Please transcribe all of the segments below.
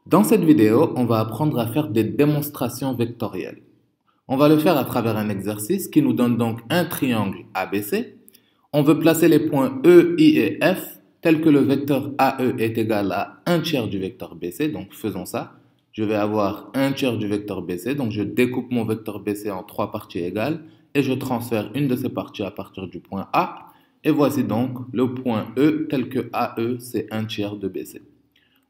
Dans cette vidéo, on va apprendre à faire des démonstrations vectorielles. On va le faire à travers un exercice qui nous donne donc un triangle ABC. On veut placer les points E, I et F tels que le vecteur AE est égal à 1 tiers du vecteur BC. Donc faisons ça. Je vais avoir 1 tiers du vecteur BC. Donc je découpe mon vecteur BC en 3 parties égales et je transfère une de ces parties à partir du point A. Et voici donc le point E tel que AE c'est 1 tiers de BC.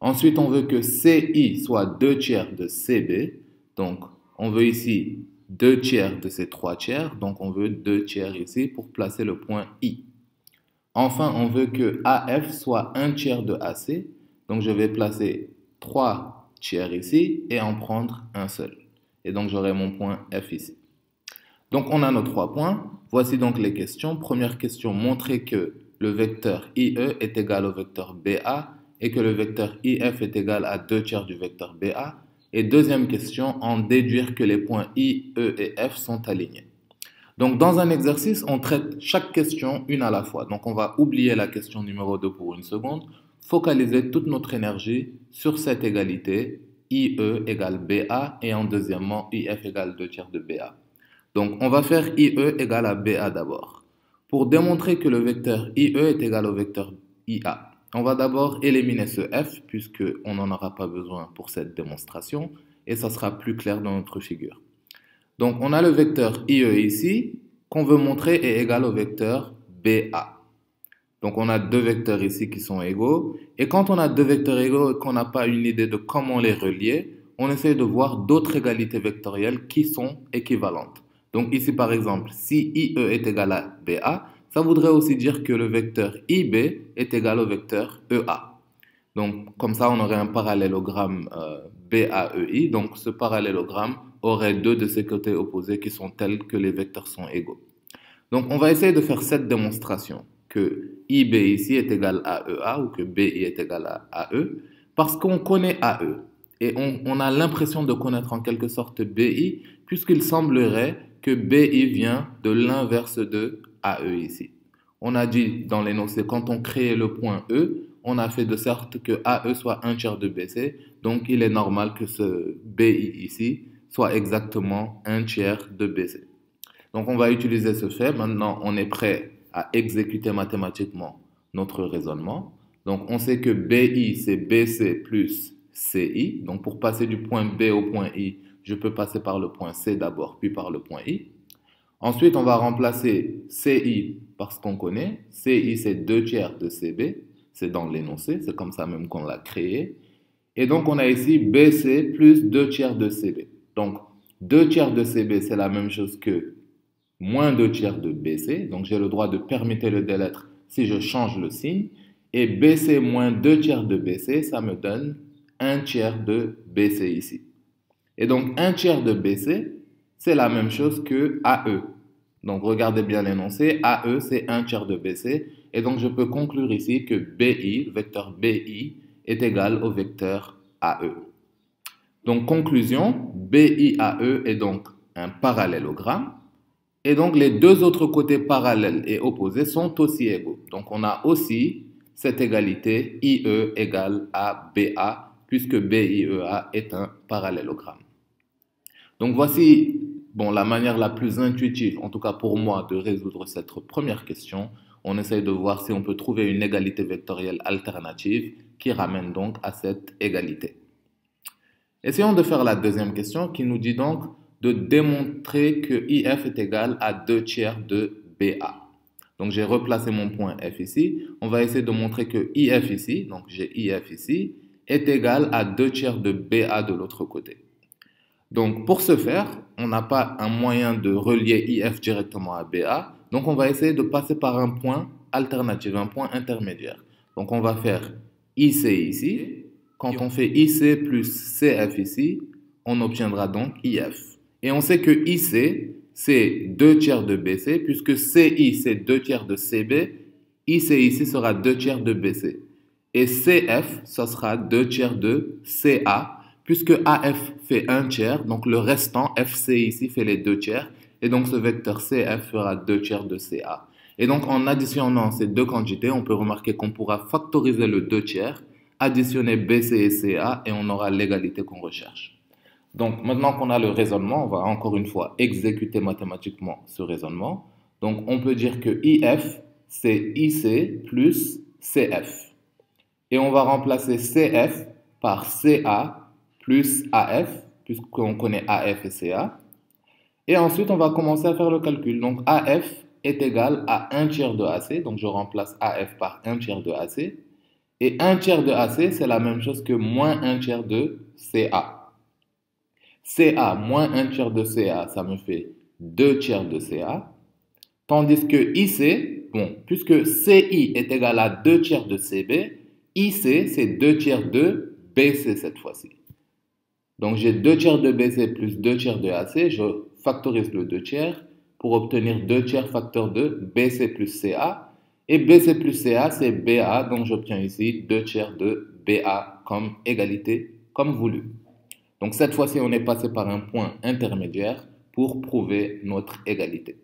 Ensuite, on veut que CI soit 2 tiers de CB. Donc, on veut ici 2 tiers de ces 3 tiers. Donc, on veut 2 tiers ici pour placer le point I. Enfin, on veut que AF soit 1 tiers de AC. Donc, je vais placer 3 tiers ici et en prendre un seul. Et donc, j'aurai mon point F ici. Donc, on a nos 3 points. Voici donc les questions. Première question, montrer que le vecteur IE est égal au vecteur BA et que le vecteur IF est égal à 2 tiers du vecteur BA. Et deuxième question, en déduire que les points I, E et F sont alignés. Donc dans un exercice, on traite chaque question une à la fois. Donc on va oublier la question numéro 2 pour une seconde, focaliser toute notre énergie sur cette égalité IE égale BA et en deuxièmement IF égale 2 tiers de BA. Donc on va faire IE égale à BA d'abord. Pour démontrer que le vecteur IE est égal au vecteur IA, on va d'abord éliminer ce f puisqu'on n'en aura pas besoin pour cette démonstration et ça sera plus clair dans notre figure. Donc on a le vecteur IE ici qu'on veut montrer est égal au vecteur BA. Donc on a deux vecteurs ici qui sont égaux et quand on a deux vecteurs égaux et qu'on n'a pas une idée de comment les relier, on essaie de voir d'autres égalités vectorielles qui sont équivalentes. Donc ici par exemple, si IE est égal à BA, ça voudrait aussi dire que le vecteur IB est égal au vecteur EA. Donc, comme ça, on aurait un parallélogramme BAEI. Donc, ce parallélogramme aurait deux de ses côtés opposés qui sont tels que les vecteurs sont égaux. Donc, on va essayer de faire cette démonstration que IB ici est égal à EA ou que BI est égal à AE parce qu'on connaît AE et on a l'impression de connaître en quelque sorte BI puisqu'il semblerait que BI vient de l'inverse de AE ici. On a dit dans l'énoncé, quand on crée le point E, on a fait de sorte que AE soit 1 tiers de BC. Donc, il est normal que ce BI ici soit exactement 1 tiers de BC. Donc, on va utiliser ce fait. Maintenant, on est prêt à exécuter mathématiquement notre raisonnement. Donc, on sait que BI, c'est BC plus CI. Donc, pour passer du point B au point I, je peux passer par le point C d'abord, puis par le point I. Ensuite, on va remplacer CI parce qu'on connaît. CI, c'est 2 tiers de CB. C'est dans l'énoncé. C'est comme ça même qu'on l'a créé. Et donc, on a ici BC plus 2 tiers de CB. Donc, 2 tiers de CB, c'est la même chose que moins 2 tiers de BC. Donc, j'ai le droit de permuter le délettre si je change le signe. Et BC moins 2 tiers de BC, ça me donne 1 tiers de BC ici. Et donc, 1 tiers de BC, c'est la même chose que AE. Donc, regardez bien l'énoncé. AE, c'est 1 tiers de BC. Et donc, je peux conclure ici que BI, le vecteur BI, est égal au vecteur AE. Donc, conclusion, BIAE est donc un parallélogramme. Et donc, les deux autres côtés parallèles et opposés sont aussi égaux. Donc, on a aussi cette égalité IE égale à BA, puisque BIEA est un parallélogramme. Donc, voici la manière la plus intuitive, en tout cas pour moi, de résoudre cette première question. On essaye de voir si on peut trouver une égalité vectorielle alternative qui ramène donc à cette égalité. Essayons de faire la deuxième question qui nous dit donc de démontrer que IF est égal à 2 tiers de BA. Donc j'ai replacé mon point F ici. On va essayer de montrer que IF ici, donc j'ai IF ici, est égal à 2 tiers de BA de l'autre côté. Donc pour ce faire, on n'a pas un moyen de relier IF directement à BA. Donc on va essayer de passer par un point alternatif, un point intermédiaire. Donc on va faire IC ici. Quand on fait IC plus CF ici, on obtiendra donc IF. Et on sait que IC, c'est 2 tiers de BC, puisque CI, c'est 2 tiers de CB. IC ici sera 2 tiers de BC. Et CF, ça sera 2 tiers de CA, puisque AF fait 1 tiers, donc le restant, FC ici, fait les 2 tiers. Et donc ce vecteur CF fera 2 tiers de CA. Et donc en additionnant ces deux quantités, on peut remarquer qu'on pourra factoriser le 2 tiers additionner BC et CA et on aura l'égalité qu'on recherche. Donc maintenant qu'on a le raisonnement, on va encore une fois exécuter mathématiquement ce raisonnement. Donc on peut dire que IF, c'est IC plus CF. Et on va remplacer CF par CA plus AF, puisqu'on connaît AF et CA. Et ensuite, on va commencer à faire le calcul. Donc AF est égal à 1 tiers de AC. Donc je remplace AF par 1 tiers de AC. Et 1 tiers de AC, c'est la même chose que moins 1 tiers de CA. CA moins 1 tiers de CA, ça me fait 2 tiers de CA. Tandis que IC, bon, puisque CI est égal à 2 tiers de CB, IC, c'est 2 tiers de BC cette fois-ci. Donc j'ai 2 tiers de BC plus 2 tiers de AC, je factorise le 2 tiers pour obtenir 2 tiers facteur de BC plus CA. Et BC plus CA, c'est BA, donc j'obtiens ici 2 tiers de BA comme égalité, comme voulu. Donc cette fois-ci, on est passé par un point intermédiaire pour prouver notre égalité.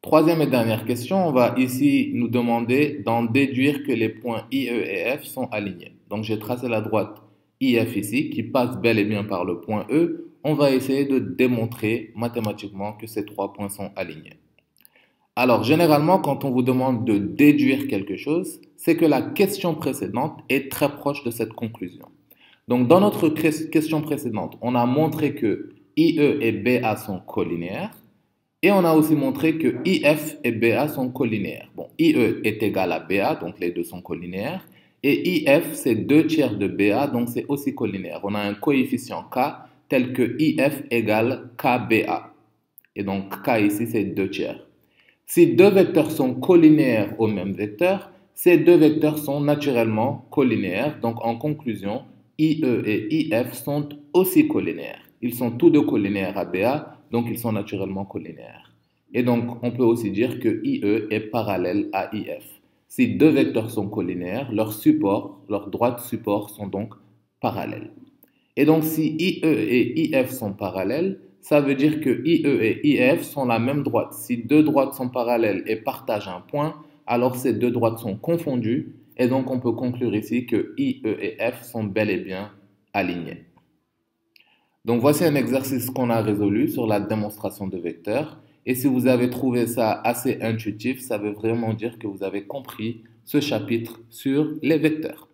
Troisième et dernière question, on va ici nous demander d'en déduire que les points IE et F sont alignés. Donc j'ai tracé la droite IF ici, qui passe bel et bien par le point E. On va essayer de démontrer mathématiquement que ces trois points sont alignés. Alors, généralement, quand on vous demande de déduire quelque chose, c'est que la question précédente est très proche de cette conclusion. Donc, dans notre question précédente, on a montré que IE et BA sont collinéaires. Et on a aussi montré que IF et BA sont collinéaires. Bon, IE est égal à BA, donc les deux sont collinéaires. Et IF, c'est 2 tiers de BA, donc c'est aussi collinaire. On a un coefficient K tel que IF égale KBA. Et donc K ici, c'est 2 tiers. Si deux vecteurs sont collinéaires au même vecteur, ces deux vecteurs sont naturellement collinéaires. Donc en conclusion, IE et IF sont aussi collinaires. Ils sont tous deux collinaires à BA, donc ils sont naturellement collinaires. Et donc on peut aussi dire que IE est parallèle à IF. Si deux vecteurs sont collinaires, leurs droites supports sont donc parallèles. Et donc si IE et IF sont parallèles, ça veut dire que IE et IF sont la même droite. Si deux droites sont parallèles et partagent un point, alors ces deux droites sont confondues. Et donc on peut conclure ici que IE et F sont bel et bien alignés. Donc voici un exercice qu'on a résolu sur la démonstration de vecteurs. Et si vous avez trouvé ça assez intuitif, ça veut vraiment dire que vous avez compris ce chapitre sur les vecteurs.